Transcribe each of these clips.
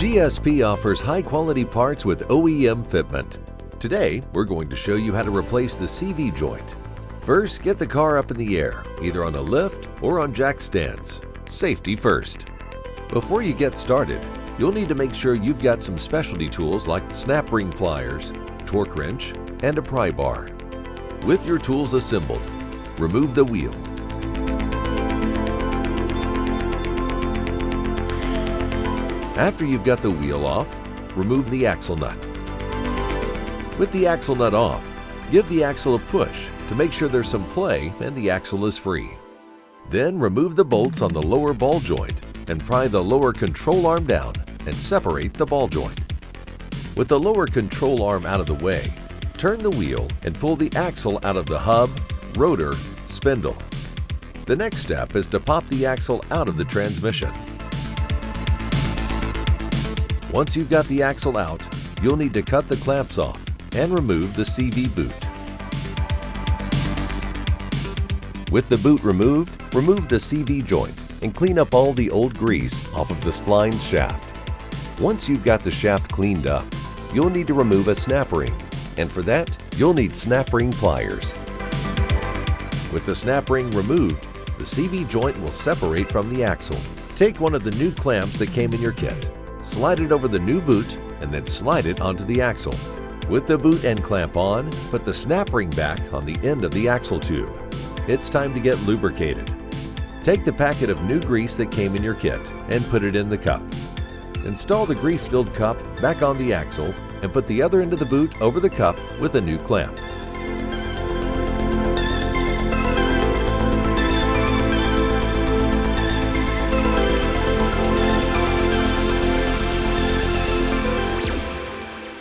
GSP offers high-quality parts with OEM fitment. Today, we're going to show you how to replace the CV joint. First, get the car up in the air, either on a lift or on jack stands. Safety first. Before you get started, you'll need to make sure you've got some specialty tools like snap ring pliers, torque wrench, and a pry bar. With your tools assembled, remove the wheel. After you've got the wheel off, remove the axle nut. With the axle nut off, give the axle a push to make sure there's some play and the axle is free. Then remove the bolts on the lower ball joint and pry the lower control arm down and separate the ball joint. With the lower control arm out of the way, turn the wheel and pull the axle out of the hub, rotor, spindle. The next step is to pop the axle out of the transmission. Once you've got the axle out, you'll need to cut the clamps off and remove the CV boot. With the boot removed, remove the CV joint and clean up all the old grease off of the spline shaft. Once you've got the shaft cleaned up, you'll need to remove a snap ring, and for that, you'll need snap ring pliers. With the snap ring removed, the CV joint will separate from the axle. Take one of the new clamps that came in your kit, slide it over the new boot, and then slide it onto the axle. With the boot end clamp on, put the snap ring back on the end of the axle tube. It's time to get lubricated. Take the packet of new grease that came in your kit and put it in the cup. Install the grease-filled cup back on the axle and put the other end of the boot over the cup with a new clamp.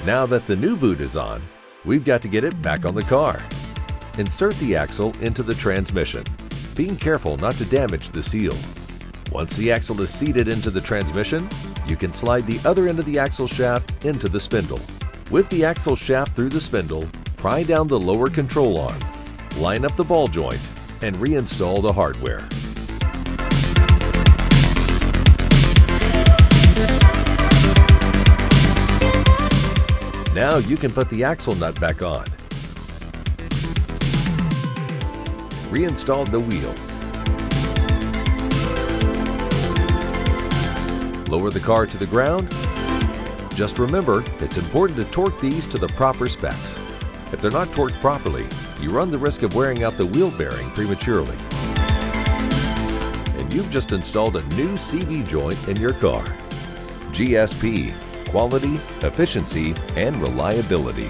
Now that the new boot is on, we've got to get it back on the car. Insert the axle into the transmission, being careful not to damage the seal. Once the axle is seated into the transmission, you can slide the other end of the axle shaft into the spindle. With the axle shaft through the spindle, pry down the lower control arm, line up the ball joint, and reinstall the hardware. Now you can put the axle nut back on. Reinstall the wheel. Lower the car to the ground. Just remember, it's important to torque these to the proper specs. If they're not torqued properly, you run the risk of wearing out the wheel bearing prematurely. And you've just installed a new CV joint in your car. GSP. Quality, efficiency, and reliability.